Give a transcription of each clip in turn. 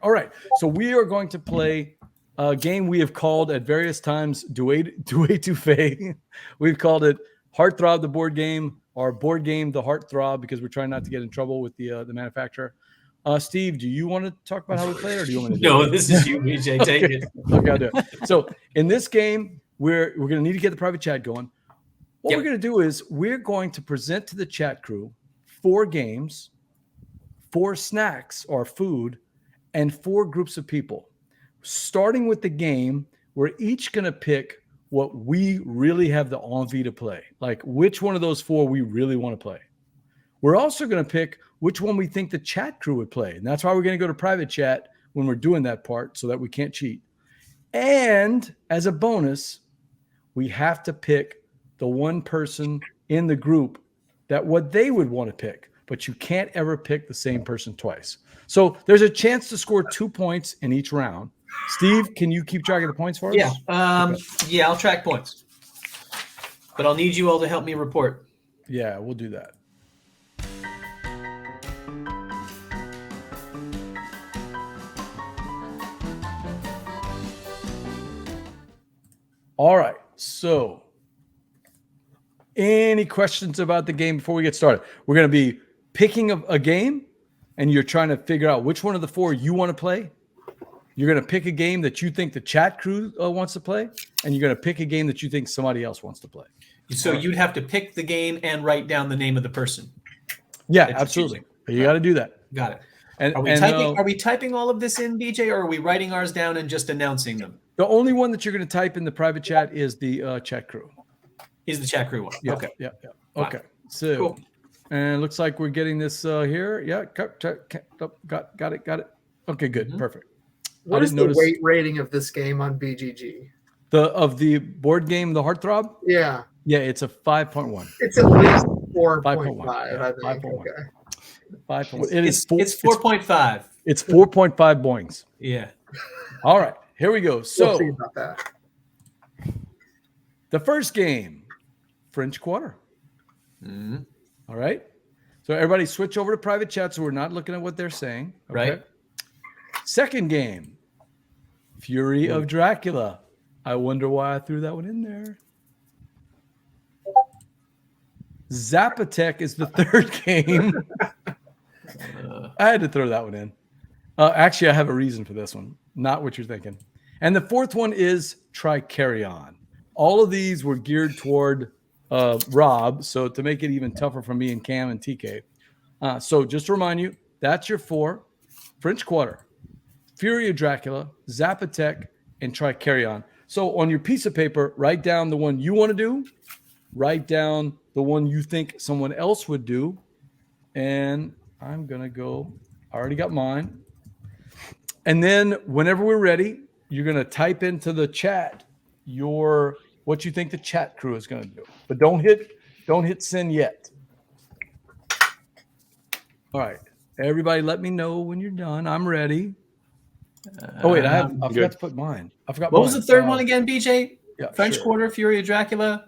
All right. So we are going to play a game we have called at various times Duet to Fay. We've called it Heartthrob the Board Game, or Board Game the Heartthrob, because we're trying not to get in trouble with the manufacturer. Steve, do you want to talk about how we play it, or do you want me to do it? No, this is you, BJ. Take it. Okay, I'll do it. So in this game, we're going to need to get the private chat going. What we're going to do is we're going to present to the chat crew 4 games, 4 snacks or food, and 4 groups of people. Starting with the game, we're each going to pick what we really have the envie to play, like which one of those 4 we really want to play. We're also going to pick which one we think the chat crew would play. And that's why we're going to go to private chat when we're doing that part so that we can't cheat. And as a bonus, we have to pick the one person in the group that what they would want to pick, but you can't ever pick the same person twice. So there's a chance to score 2 points in each round. Steve, can you keep track of the points for us? Yeah. Yeah, I'll track points. But I'll need you all to help me report. Yeah, we'll do that. All right. So any questions about the game before we get started? We're going to be picking a game, and you're trying to figure out which one of the 4 you want to play. You're going to pick a game that you think the chat crew wants to play, and you're going to pick a game that you think somebody else wants to play. So you'd have to pick the game and write down the name of the person. Yeah, absolutely. You got to do that. Got it. And are we typing all of this in, BJ, or are we writing ours down and just announcing them? The only one that you're going to type in the private chat is the chat crew. Is the chat crew one? Yeah, okay. Yeah. Okay. So, cool. And it looks like we're getting this here. Yeah. Got it. Okay, good. Perfect. What is the weight rating of this game on BGG? Of the board game, the Heartthrob? Yeah. Yeah, it's a 5.1. It's at least 4.5, I think. 5.1. Okay. 5.1. It's 4.5. It's 4.5 boings. Yeah. All right. Here we go. So we'll see about that. The first game, French Quarter. All right. So everybody switch over to private chat so we're not looking at what they're saying. Okay? Right. Second game, Fury of Dracula. I wonder why I threw that one in there. Zapotec is the third game. I had to throw that one in. Actually, I have a reason for this one. Not what you're thinking. And the fourth one is Try Carry On. All of these were geared toward Rob, so to make it even tougher for me and Cam and TK. So just to remind you, that's your 4. French Quarter, Fury of Dracula, Zapotec, and Try Carry On. So on your piece of paper, write down the one you want to do. Write down the one you think someone else would do. And I'm going to go. I already got mine. And then whenever we're ready, you're going to type into the chat what you think the chat crew is going to do. But don't hit send yet. All right. Everybody let me know when you're done. I'm ready. Oh wait, I forgot to put mine. I forgot. What was the third one again, BJ? Yeah, French Quarter, Fury of Dracula.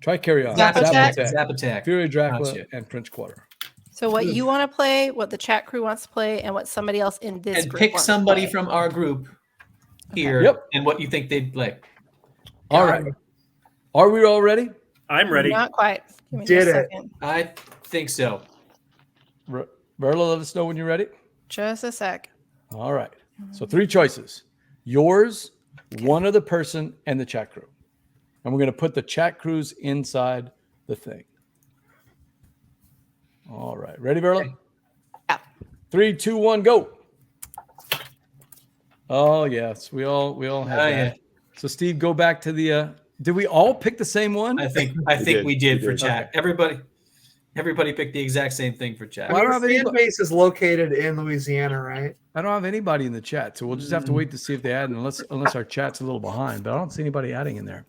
Try Carry On. Zapotec. Fury of Dracula and French Quarter. So what you want to play, what the chat crew wants to play, and what somebody else in this and group pick wants somebody to play. from our group here, and what you think they'd play. All right. Are we all ready? I'm ready. Not quite. Give me Did just a it. second. I think so. Verla, let us know when you're ready. Just a sec. All right. So 3 choices. Yours, one other person, and the chat crew. And we're going to put the chat crews inside the thing. All right. Ready, Verla? Yeah. 3, 2, 1, go. Oh, yes. We all have that. Yeah. So, Steve, go back to the did we all pick the same one? I think we did for chat. Okay. Everybody picked the exact same thing for chat. Well, our fan base is located in Louisiana, right? I don't have anybody in the chat, so we'll just have to wait to see if they add, unless our chat's a little behind. But I don't see anybody adding in there.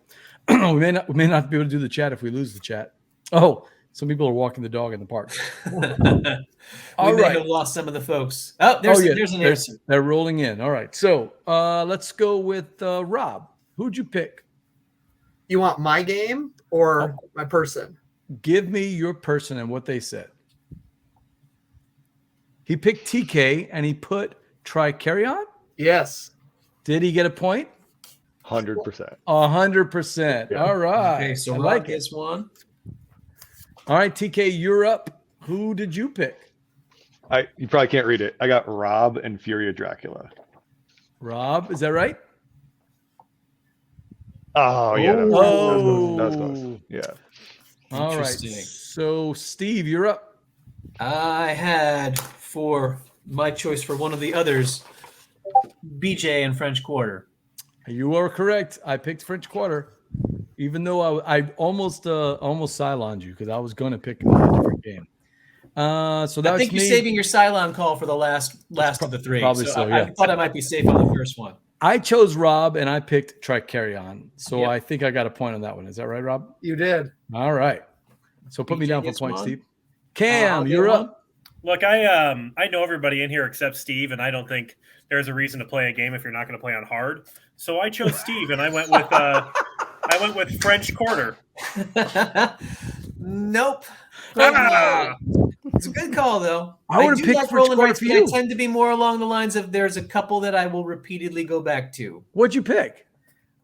we may not be able to do the chat if we lose the chat. Oh, some people are walking the dog in the park. We may have lost some of the folks. Oh, there's an answer. They're rolling in. All right. So let's go with Rob. Who'd you pick? You want my game or my person? Give me your person and what they said. He picked TK and he put Try Carry On? Yes. Did he get a point? 100%. 100%. Yeah. All right. Okay, so I Rob like it. gets one. All right, TK, you're up. Who did you pick? You probably can't read it. I got Rob and Fury of Dracula. Rob, is that right? Oh yeah, that was Oh. close. Yeah. All right. Interesting. So, Steve, you're up. I had for my choice for one of the others, BJ and French Quarter. You are correct. I picked French Quarter, even though I almost Cyloned you because I was going to pick a different game. So I think you're saving your Cylon call for the last of the three. probably so, yeah. I thought I might be safe on the first one. I chose Rob and I picked Try Carry On. So Yep. I think I got a point on that one. Is that right, Rob? You did. All right. So put me BJ down for gets points, one. Steve. Cam, I'll you're get up. one. Look, I know everybody in here except Steve, and I don't think there's a reason to play a game if you're not going to play on hard. So I chose Steve, and I went with French Quarter. Nope. Ah! It's a good call, though. I would've do picked like French rolling Quarter rights, for but you. I tend to be more along the lines of there's a couple that I will repeatedly go back to. What'd you pick?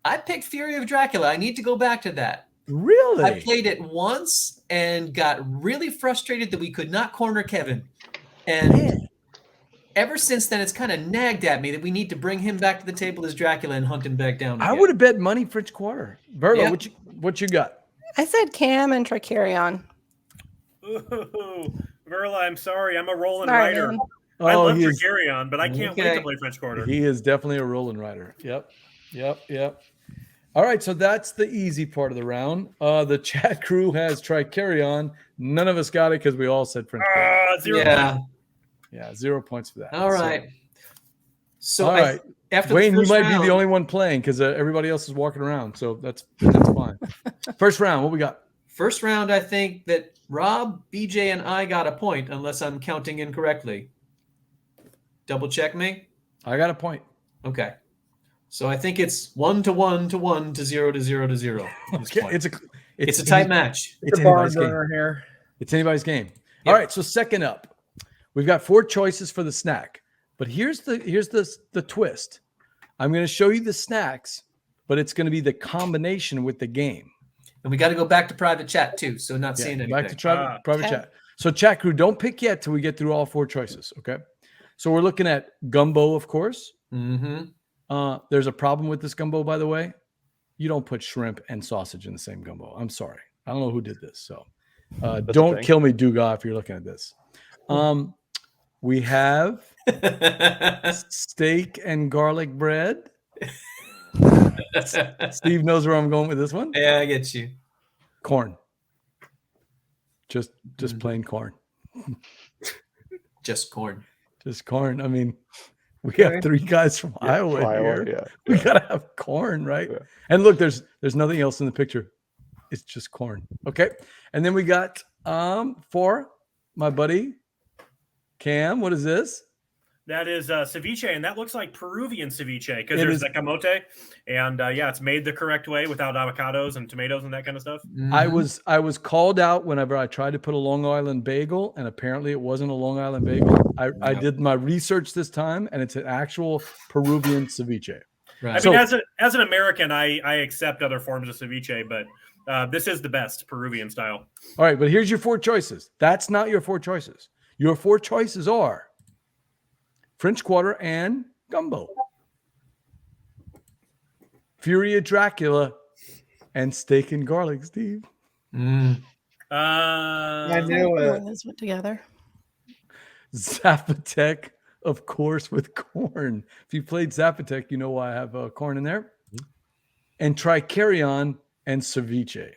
I picked Fury of Dracula. I need to go back to that. Really? I played it once and got really frustrated that we could not corner Kevin. And ever since then, it's kind of nagged at me that we need to bring him back to the table as Dracula and hunt him back down. I again. would have bet money French Quarter. Verla, Yeah. what you got? I said Cam and Try Carry On. Ooh, Verla, I'm sorry. I'm a rolling Sorry, rider. man. I love he your is, carry on, but I can't wait Okay. to play French Quarter. he is definitely a rolling rider. Yep. All right, so that's the easy part of the round. The chat crew has Try Carry On. None of us got it because we all said French Quarter. 0 Yeah. points. Yeah, 0 points for that. All right. So All right. after Wayne, the you first might round, be the only one playing because everybody else is walking around, so that's fine. First round, what we got? First round, I think that Rob, BJ, and I got a point, unless I'm counting incorrectly. Double check me. I got a point. Okay. So I think it's 1 to 1 to 1 to 0 to 0 to 0. at this Okay, point. it's a tight match. It's the barn anybody's game. burner here. It's anybody's game. Yep. All right, so second up, we've got 4 choices for the snack. But here's the twist. I'm going to show you the snacks, but it's going to be the combination with the game. And we got to go back to private chat too. So not Yeah, seeing anything. back to private Okay. chat. So chat crew, don't pick yet till we get through all 4 choices. Okay. So we're looking at gumbo, of course. Mm-hmm. There's a problem with this gumbo, by the way. You don't put shrimp and sausage in the same gumbo. I'm sorry. I don't know who did this. So don't kill me, Duga, if you're looking at this. We have steak and garlic bread. Steve knows where I'm going with this one. Yeah, I get you. Corn. Just plain corn. Just corn. Just corn. I mean, we have 3 guys from Iowa here. Yeah. We gotta have corn, right? Yeah. And look, there's nothing else in the picture. It's just corn. Okay. And then we got for my buddy Cam. What is this? That is ceviche, and that looks like Peruvian ceviche because It there's is- the camote, and it's made the correct way without avocados and tomatoes and that kind of stuff. I Mhm. was called out whenever I tried to put a Long Island bagel, and apparently it wasn't a Long Island bagel. I did my research this time, and it's an actual Peruvian ceviche. Right. I mean, as an American, I accept other forms of ceviche, but this is the best Peruvian style. All right, but here's your 4 choices. That's not your 4 choices. Your 4 choices are French Quarter and gumbo, Fury of Dracula, and steak and garlic, Steve. Mm. I knew When it. those went together. Zapotec, of course, with corn. If you played Zapotec, you know why I have corn in there. And Try Carry On and ceviche.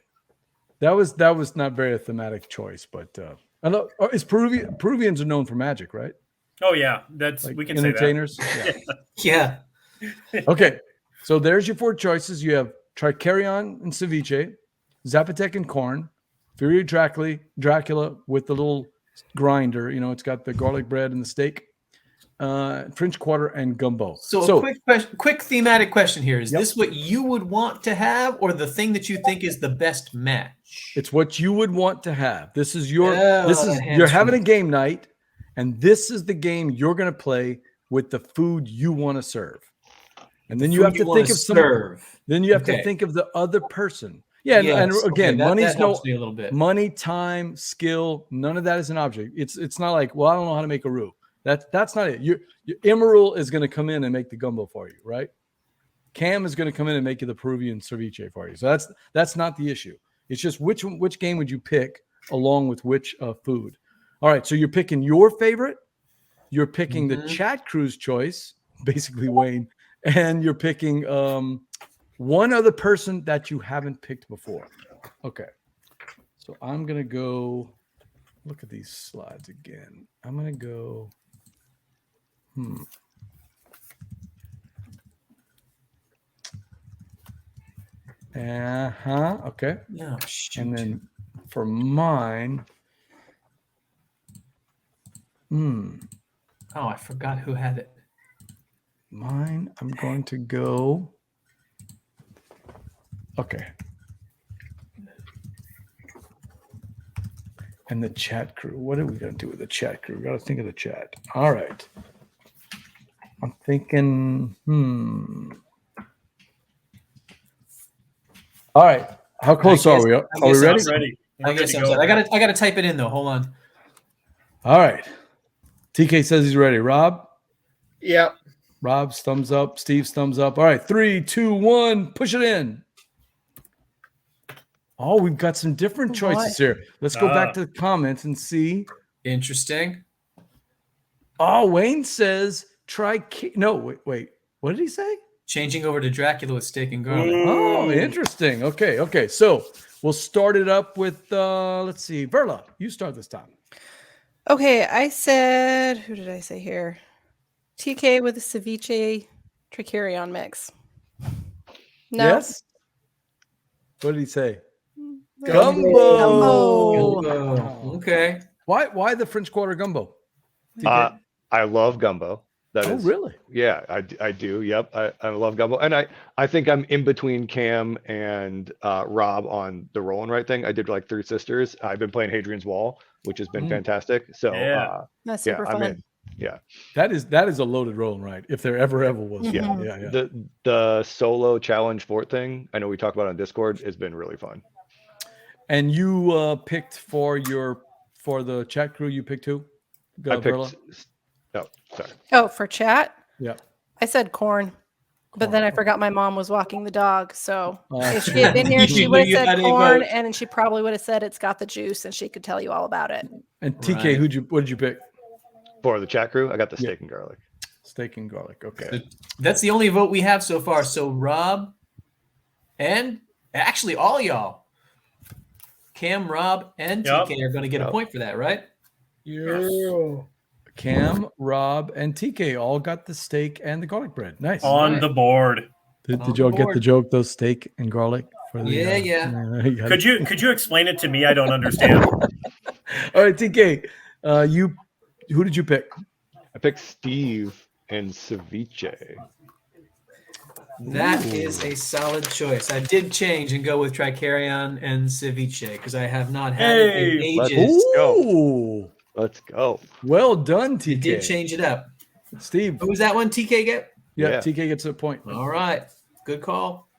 That was not very a thematic choice, but I know is Peruvians are known for magic, right? Oh yeah, that's Like we can say that. entertainers. Yeah. Yeah. Okay, so there's your 4 choices. You have Try Carry On and ceviche, Zapotec and corn, Fury of Dracula with the little grinder. You know, it's got the garlic bread and the steak, French Quarter and gumbo. So a quick thematic question here. Is Yep. this what you would want to have or the thing that you think is the best match? it's what you would want to have. This is Oh, you're hands having free. a game night, and this is the game you're going to play with the food you want to serve. And then you have to think of some. serve. Then you have to Okay. think of the other person. Yeah, Yes, and again, okay, that money's helps me a little bit. money, time, skill. None of that is an object. It's not like, well, I don't know how to make a roux. That's not it. Your Emerald is going to come in and make the gumbo for you, right? Cam is going to come in and make you the Peruvian ceviche for you. So that's not the issue. It's just which game would you pick along with which food? All right, so you're picking your favorite. You're picking the chat crew's choice, basically Wayne, and you're picking one other person that you haven't picked before. Okay. So I'm going to go look at these slides again. I'm going to go. Okay. No, shoot. And then for mine. Oh, I forgot who had it. Mine, I'm going to go. Okay. And the chat crew. What are we going to do with the chat crew? We got to think of the chat. All right. I'm thinking, All right. How close are we? Are we ready? Ready. I guess I'm sorry. I gotta type it in though. Hold on. All right. TK says he's ready. Rob? Yep. Rob's thumbs up. Steve's thumbs up. All right. 3, 2, 1. Push it in. Oh, we've got some different choices here. Let's go back to the comments and see. Interesting. Oh, Wayne says try. No, wait. What did he say? Changing over to Dracula with steak and garlic. Oh, interesting. Okay. So we'll start it up with, let's see. Verla, you start this time. Okay, I said, who did I say here? TK with a ceviche tricarion mix. No. Yes? What did he say? Gumbo. Oh, okay. Why the French Quarter gumbo? I love gumbo. Oh, really? Yeah, I do. Yep. I love gumbo. And I think I'm in between Cam and Rob on the roll and write thing. I did like Three Sisters. I've been playing Hadrian's Wall, which has been fantastic. So That's super I'm fun. in. Yeah. That is a loaded roll and write, if there ever was. Yeah. Yeah. The solo challenge fort thing, I know we talked about on Discord, has been really fun. And you picked for the chat crew, you picked who? I picked Verla? sorry. Oh, for chat? Yeah. I said corn. But then I forgot my mom was walking the dog. So if she true. had been here, she You would have knew you had said a corn, vote. and she probably would have said it's got the juice, and she could tell you all about it. And TK, Right. what did you pick? For the chat crew, I got the steak and garlic. Steak and garlic. Okay. That's the only vote we have so far. So Rob and actually all y'all, Cam, Rob, and TK are going to get a point for that, right? Yeah. Cam, Rob, and TK all got the steak and the garlic bread. Nice. On the board. Did y'all get the joke? Those steak and garlic for the Yeah. Could you explain it to me? I don't understand. All right, TK. Who did you pick? I picked Steve and ceviche. That is a solid choice. I did change and go with Tricarion and Ceviche because I have not had it in ages. Ooh. Let's go. Well done, TK. You did change it up. Steve. Who was that one? TK get? Yeah, TK gets a point. All right. Good call.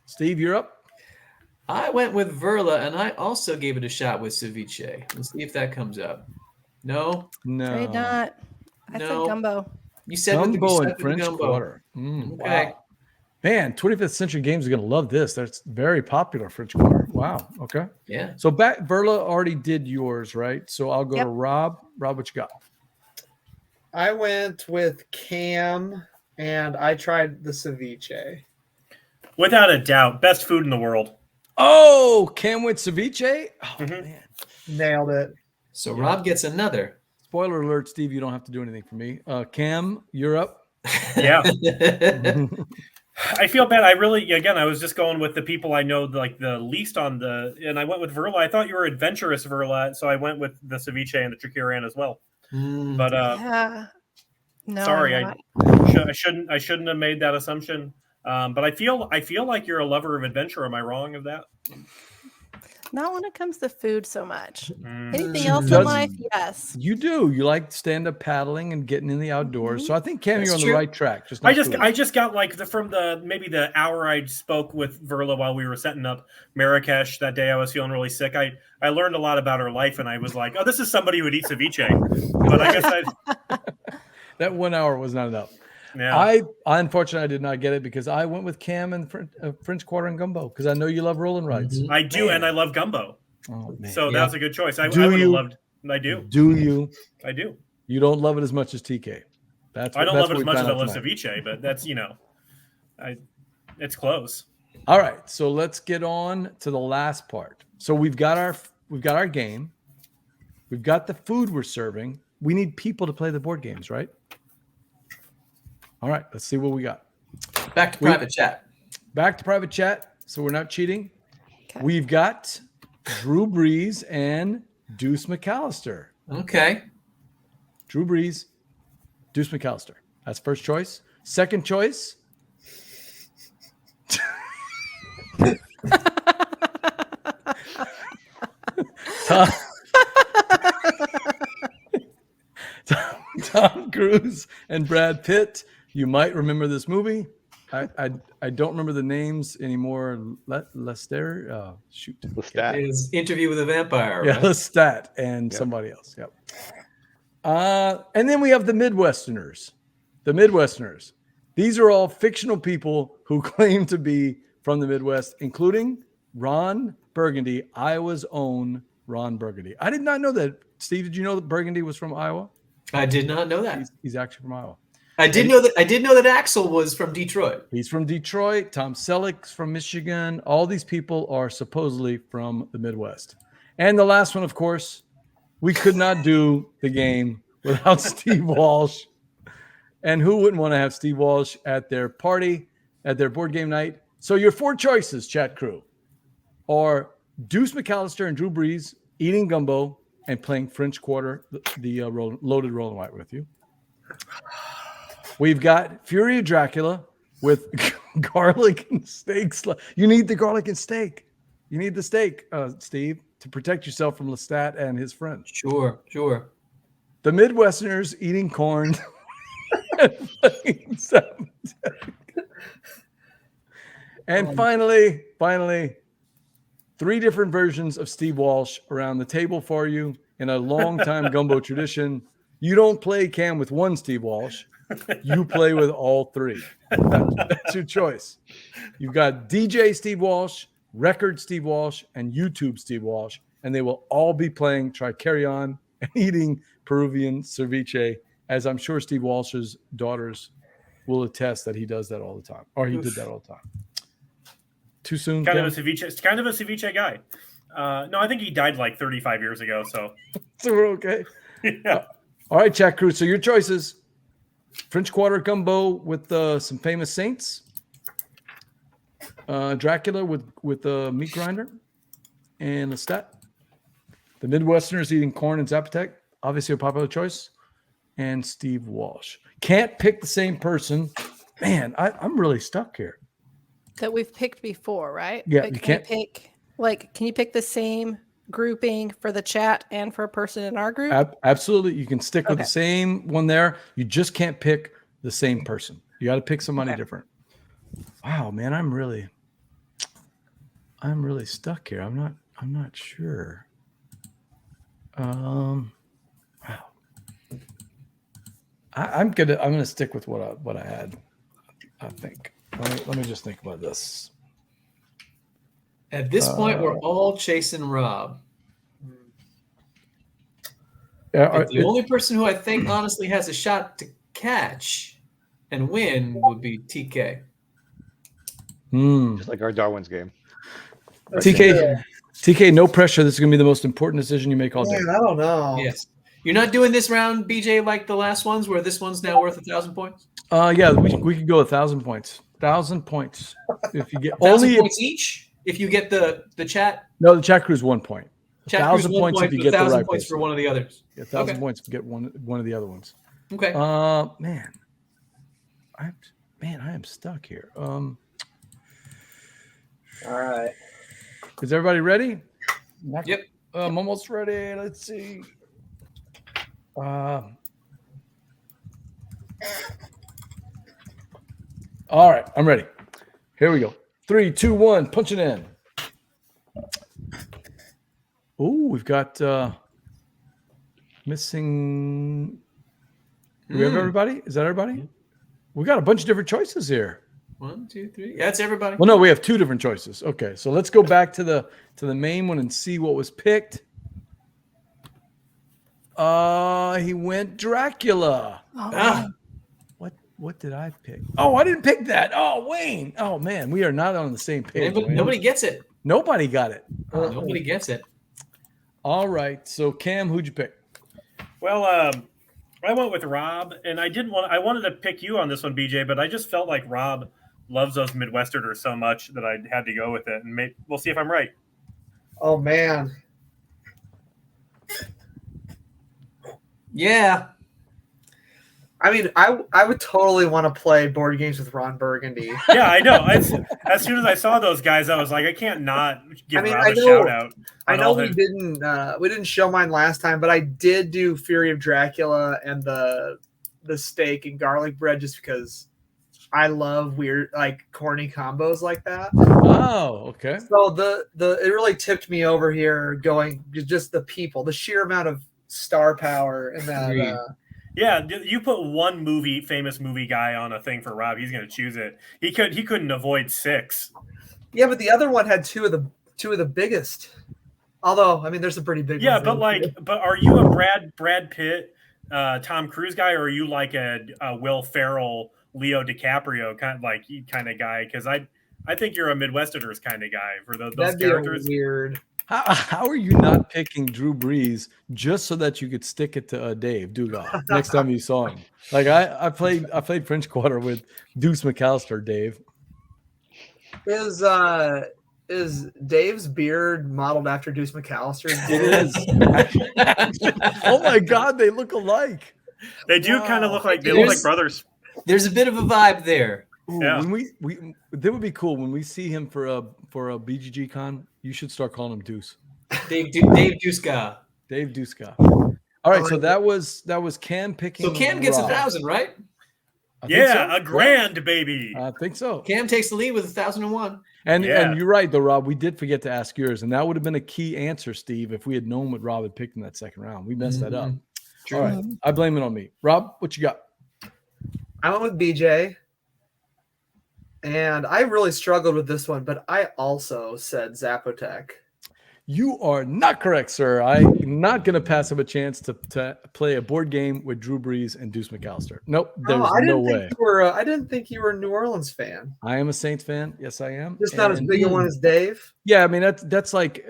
Steve, you're up. I went with Verla, and I also gave it a shot with Ceviche. Let's see if that comes up. No? No. I did not. I No. said gumbo. You said Gumbo with and French gumbo. Quarter. Okay. Wow. Man, 25th Century Games are going to love this. That's very popular, French Quarter. Wow. Okay. Yeah. So Verla already did yours, right? So I'll go to Rob. Rob, what you got? I went with Cam and I tried the ceviche. Without a doubt, best food in the world. Oh, Cam went ceviche? Oh, man. Nailed it. So Rob gets another. Spoiler alert, Steve, you don't have to do anything for me. Cam, you're up. Yeah. I feel bad. I was just going with the people I know like the least and I went with Verla. I thought you were adventurous, Verla, so I went with the ceviche and the Tricarion as well. But yeah. No. sorry, I'm I shouldn't have made that assumption. But I feel like you're a lover of adventure. Am I wrong of that? Not when it comes to food so much. Mm. Anything She else in does- life? Yes. You do. You like stand-up paddling and getting in the outdoors. So I think, Cam, That's you're on true. the right track. Just I not just food. I just got like from maybe the hour I spoke with Verla while we were setting up Marrakesh that day. I was feeling really sick. I learned a lot about her life, and I was like, oh, this is somebody who would eat ceviche. But I guess That 1 hour was not enough. yeah. I unfortunately I did not get it because I went with Cam and French Quarter and Gumbo because I know you love rolling rides. Mhm. I do, and I love gumbo. Oh man. So Yeah. that was a good choice. I Do would have you? loved. I do. Do you? I do. You don't love it as much as TK. That's I don't that's love it what as we much as found I out love tonight. ceviche, but that's it's close. All right, so let's get on to the last part. So we've got our game. We've got the food we're serving. We need people to play the board games, right? All right, let's see what we got. Back to private chat. Back to private chat, so we're not cheating. Okay. We've got Drew Brees and Deuce McAllister. Okay. Drew Brees, Deuce McAllister. That's first choice. Second choice. Tom Cruise and Brad Pitt. You might remember this movie. I don't remember the names anymore. Lester, shoot. Lestat. His interview with a vampire. Yeah, Right? Lestat and somebody else. Yep. And then we have the Midwesterners. The Midwesterners. These are all fictional people who claim to be from the Midwest, including Ron Burgundy, Iowa's own Ron Burgundy. I did not know that. Steve, did you know that Burgundy was from Iowa? I did not know that. He's actually from Iowa. I did know that Axel was from Detroit. He's from Detroit. Tom Selleck's from Michigan. All these people are supposedly from the Midwest. And the last one, of course, we could not do the game without Steve Walsh. And who wouldn't want to have Steve Walsh at their party, at their board game night? So your four choices, chat crew, are Deuce McAllister and Drew Brees eating gumbo and playing French Quarter, the loaded roll and white with you. We've got Fury of Dracula with garlic and steak. You need the garlic and steak. You need the steak, Steve, to protect yourself from Lestat and his friends. Sure. The Midwesterners eating corn. And playing seven. And finally, three different versions of Steve Walsh around the table for you in a long-time gumbo tradition. You don't play Cam with one Steve Walsh. You play with all three. That's your choice. You've got DJ Steve Walsh, Record Steve Walsh, and YouTube Steve Walsh, and they will all be playing Try Carry On and eating Peruvian ceviche, as I'm sure Steve Walsh's daughters will attest that he does that all the time, or he did that all the time. Too soon? Kind Cam? of a ceviche guy. No, I think he died like 35 years ago. So So we're okay. yeah. All right, chat crew. So your choices: French Quarter gumbo with some famous saints, Dracula with a meat grinder, and Lestat. The Midwesterners eating corn and Zapotec, obviously a popular choice, and Steve Walsh. Can't pick the same person. Man, I'm really stuck here. That we've picked before, right? Yeah, But you can can't- pick can you pick the same grouping for the chat and for a person in our group? Absolutely, you can stick with the Okay. same one there. You just can't pick the same person. You got to pick somebody different. Wow, man, I'm really stuck here. I'm not sure. Wow. I'm gonna stick with what I had. I think. Let me just think about this. At this point, we're all chasing Rob. But the only person who I think honestly has a shot to catch and win would be TK. Just like our Darwin's game. TK, no pressure. This is gonna be the most important decision you make all day. Man, I don't know. Yes. You're not doing this round, BJ, like the last ones where this one's now worth 1,000 points? Yeah, we could go 1,000 points. 1,000 points if you get 1,000 only points each? If you get the chat? No, the chat crew's 1 point. Chat 1,000 crew's 1 points point, if you get the 1,000 right points person. for one of the others. Yeah, 1,000 Okay. points if you get one of the other ones. Okay. Man, I am stuck here. All right. Is everybody ready? Yep. I'm almost ready. Let's see. All right, I'm ready. Here we go. 3, 2, 1, punch it in. Oh, we've got missing. Do we have everybody? Is that everybody? We got a bunch of different choices here. 1, 2, 3. That's everybody. Well, no, we have 2 different choices. Okay, so let's go back to the main one and see what was picked. He went Dracula. Oh, What did I pick? Oh, I didn't pick that. Oh, Wayne. Oh man, we are not on the same page. Nobody gets it. Nobody got it. Nobody gets it. All right. So Cam, who'd you pick? Well, I went with Rob, and I wanted to pick you on this one, BJ, but I just felt like Rob loves those Midwesterners so much that I had to go with it, and we'll see if I'm right. Oh man. Yeah. I mean, I would totally want to play board games with Ron Burgundy. Yeah, I know. As soon as I saw those guys, I was like, I can't not give Rob a shout out. I know we didn't show mine last time, but I did do Fury of Dracula and the steak and garlic bread just because I love weird, like corny combos like that. Oh, okay. So it really tipped me over here going just the people, the sheer amount of star power and that. Yeah, you put one famous movie guy on a thing for Rob, he's going to choose it. He couldn't avoid 6. Yeah, but the other one had two of the biggest. Although, I mean, there's some pretty big. Yeah, ones but are you a Brad Pitt, Tom Cruise guy, or are you like a Will Ferrell, Leo DiCaprio kind of guy? Because I think you're a Midwesterners kind of guy for those That'd characters. Be weird. How are you not picking Drew Brees just so that you could stick it to Dave Dugas next time you saw him? Like I played French Quarter with Deuce McAllister. Dave, is Dave's beard modeled after Deuce McAllister? It is. Oh my God, they look alike. They do kind of look like brothers. There's a bit of a vibe there. Ooh, Yeah. When that would be cool when we see him for a BGG con. You should start calling him Deuce. Dave Duska. Dave Duska. All right, so that was Cam picking. So Cam gets Rob. 1,000, right? I think Yeah, so. a grand, baby. I think so. Cam takes the lead with 1,001. And Yeah. you're right though, Rob. We did forget to ask yours, and that would have been a key answer, Steve, if we had known what Rob had picked in that second round. We messed that up. True. All right, I blame it on me. Rob, what you got? I went with BJ, and I really struggled with this one, but I also said Zapotec. You are not correct, sir. I'm not going to pass up a chance to play a board game with Drew Brees and Deuce McAllister. Nope, there's no way. I didn't think you were a New Orleans fan. I am a Saints fan. Yes, I am. Just not as big a one as Dave. Yeah, I mean that's like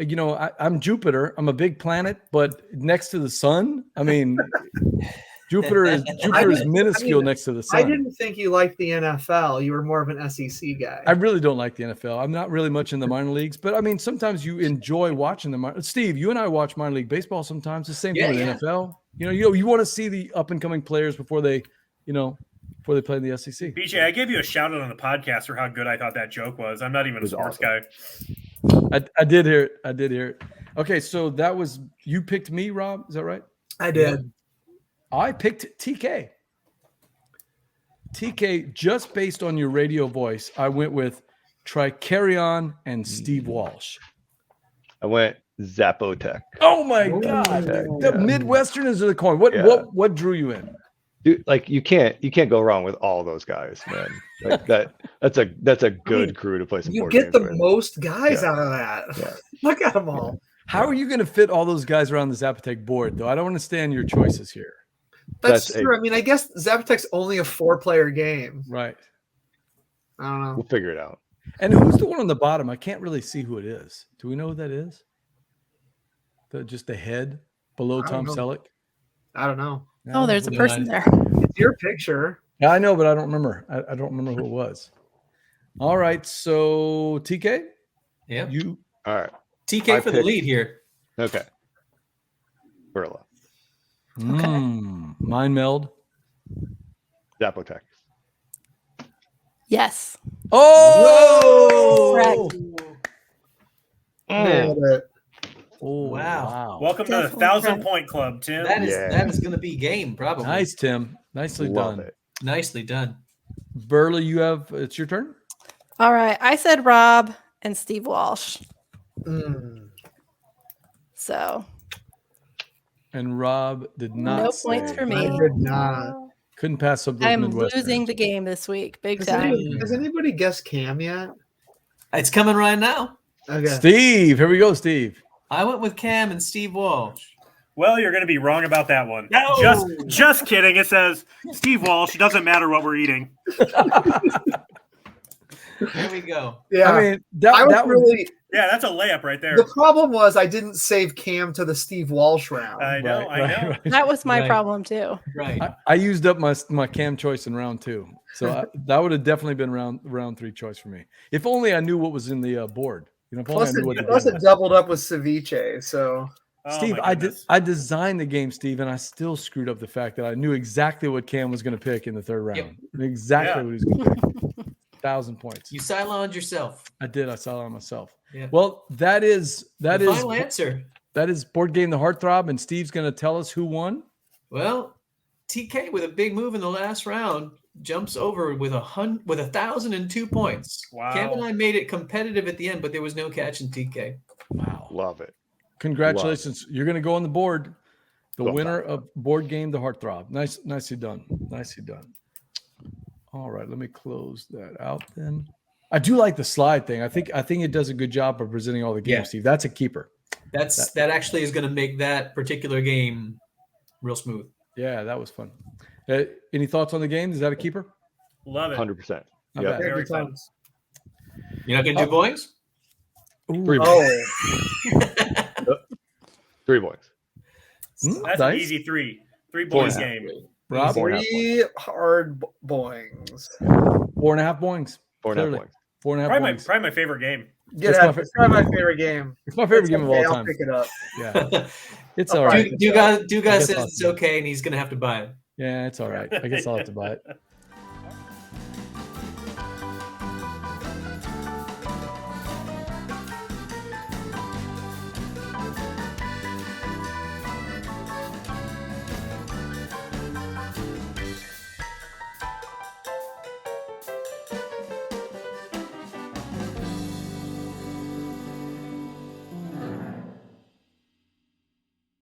I'm Jupiter. I'm a big planet, but next to the sun. I mean, Jupiter is minuscule next to the sun. I didn't think you liked the NFL. You were more of an SEC guy. I really don't like the NFL. I'm not really much in the minor leagues, but I mean, sometimes you enjoy watching them. Steve, you and I watch minor league baseball sometimes. The same thing with NFL. You want to see the up and coming players before they play in the SEC. BJ, I gave you a shout out on the podcast for how good I thought that joke was. I'm not even a sports guy. I did hear it. Okay, so that was you picked me, Rob. Is that right? I did. I picked TK. TK, just based on your radio voice, I went with Tricarion and Steve Walsh. I went Zapotec. Oh my God! The Midwesterners of the coin. What drew you in? Dude, like you can't go wrong with all those guys, man. Like that's a good crew to play some. You board get games the with. most guys out of that. Yeah. Look at them all. How are you going to fit all those guys around the Zapotec board, though? I don't understand your choices here. That's true. I mean, I guess Zapotec's only a 4-player game. Right. I don't know. We'll figure it out. And who's the one on the bottom? I can't really see who it is. Do we know who that is? Just the head below Tom Selleck? I don't know. Oh, there's a person there. It's your picture. Yeah, I know, but I don't remember. I don't remember who it was. All right, so TK? Yeah. You All right. TK for the lead here. Okay. Verla. Mind meld. Zapotec. Yes. Oh! Correct. Nailed it. Oh, Wow. Welcome to the Definitely 1,000 point club, Tim. That is Yeah. going to be game, probably. Nice, Tim. Nicely Love done. it. Nicely done. Verla, it's your turn. All right. I said Rob and Steve Walsh. Mm. So And Rob did not no say. points for I me. did not. Couldn't pass up those I'm Midwesterners. losing the game this week, big Has time. anybody guessed Cam yet? It's coming right now. Okay. Steve, here we go, Steve. I went with Cam and Steve Walsh. Well, you're going to be wrong about that one. No! Just kidding. It says Steve Walsh. It doesn't matter what we're eating. There we go. Yeah. I mean, that I was was really. Yeah, that's a layup right there. The problem was I didn't save Cam to the Steve Walsh round. I know. I know. That was my Right. problem too. Right. I used up my Cam choice in round 2, so that would have definitely been round 3 choice for me. If only I knew what was in the board. You know, if only Plus, I knew what the plus game it was. doubled up with ceviche. So Oh, Steve, my goodness. I designed the game, Steve, and I still screwed up the fact that I knew exactly what Cam was going to pick in the 3rd round. Exactly Yeah. what he was going to pick. 1,000 points. You sidelined yourself. I did. I saw it on myself. Yeah. Well, that is The final answer. that is board game The Heartthrob, and Steve's going to tell us who won. Well, TK with a big move in the last round jumps over with 1,002 points. Wow. Cam and I made it competitive at the end, but there was no catch in TK. Wow! Love it. Congratulations! You're going to go on the board. The Love winner of board game The Heartthrob. Nicely done. Nicely done. All right, let me close that out then. I do like the slide thing. I think it does a good job of presenting all the games, Yeah. Steve. That's a keeper. That actually is going to make that particular game real smooth. Yeah, that was fun. Any thoughts on the game? Is that a keeper? Love it. 100%. Not Yep. bad. Very every fun. time. You're not going to do boings? Ooh. 3 points. Oh, 3 points. That's Nice. an easy 3. 3 Four boys and a half. game. Rob, 4.5 3 hard boings. 4.5 boings. 4.5 Clearly. points. 4.5 Probably points. my favorite game. Get It's out. my It's probably my favorite game. It's my favorite It's game of okay, all I'll time. pick it up. Yeah, it's I'll all right. probably- Dugas I guess says I'll- it's okay, and he's going to have to buy it. Yeah, it's all right. I guess I'll have to buy it.